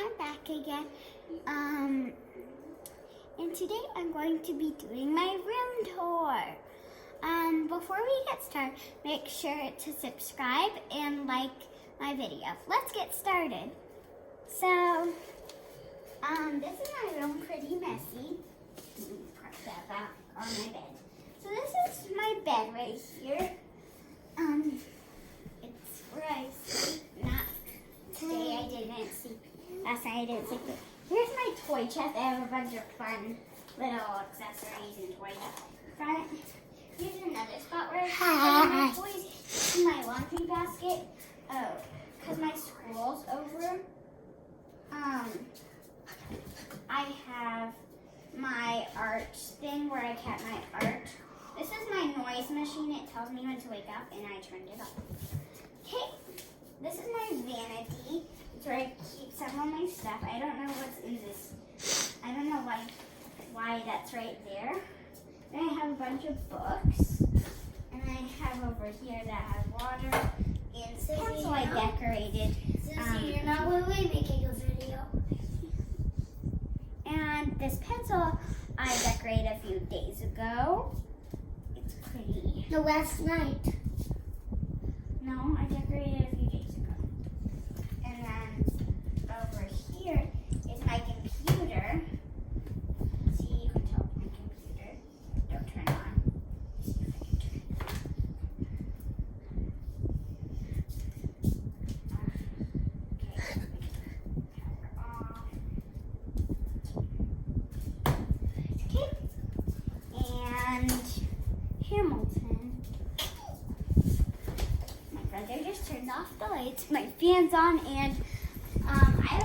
I'm back again. And today I'm going to be doing my room tour. Before we get started, make sure to subscribe and like my video. Let's get started. So, this is my room, pretty messy. Let me press that back on my bed. So this is my bed right here. It's where I sleep. Not today, I didn't sleep. Last night I didn't sleep. But here's my toy chest. I have a bunch of fun little accessories and toys up front. Here's another spot where I put my toys in my laundry basket. Oh, because my school's over. I have my art thing where I kept my art. This is my noise machine. It tells me when to wake up, and I turned it off. Okay, this is my vanity. It's where I keep some of my stuff. I don't know what's in this. I don't know why that's right there. Then I have a bunch of books, and I have over here that has water and pencil I decorated. You're not really making a video. And this pencil I decorated a few days ago. It's pretty. No, last night. No, I decorated a few days ago. And then over here is my computer. See, you can tell my computer. Don't turn it on. See if I can turn it on. Okay, power off. And Hamilton. My brother just turned off the lights. My fan's on, and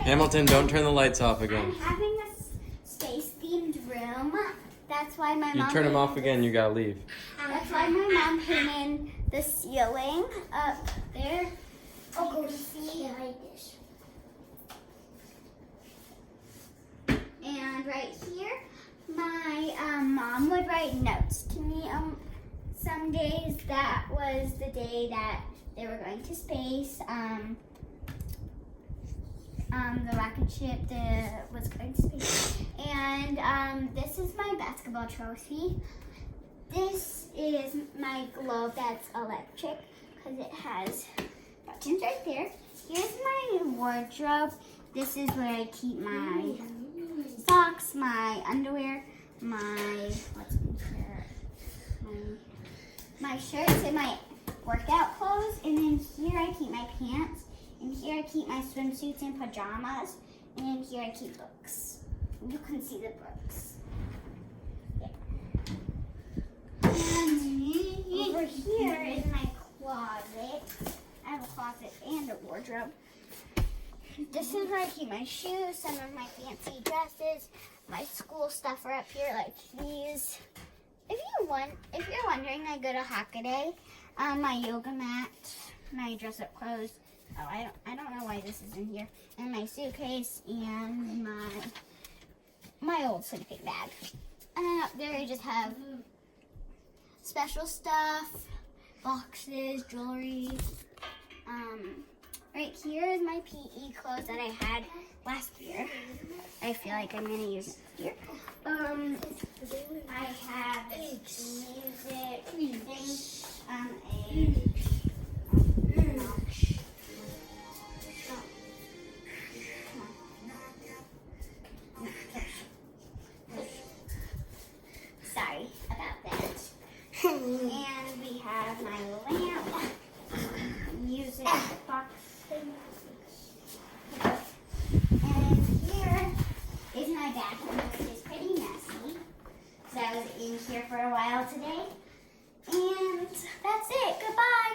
Hamilton, don't turn the lights off again. I'm having a space-themed room. That's why my You mom. turn them off again, you gotta leave. That's why my mom painted the ceiling up there. I'll go You to can see. behind this. And right here, my mom would write notes to me. Some days that was the day that they were going to space. The rocket ship was going to space. And this is my basketball trophy. This is my globe that's electric because it has buttons right there. Here's my wardrobe. This is where I keep my socks, my underwear, my my shirts and my workout clothes, and then here I keep my pants, and here I keep my swimsuits and pajamas, and then here I keep books. You can see the books. Yeah. And over here is my closet. I have a closet and a wardrobe. This is where I keep my shoes, some of my fancy dresses, my school stuff are up here, like these. If you're wondering, I go to Hockaday. My yoga mat, my dress-up clothes. Oh, I don't know why this is in here. And my suitcase and my old sleeping bag. And then up there, I just have special stuff, boxes, jewelry. Right here is my PE clothes that I had last year. I feel like I'm gonna use it here. I have this music thing, sorry about that. And we have my lamp, music box. And here is my bathroom, which is pretty messy. So I was in here for a while today. And that's it. Goodbye.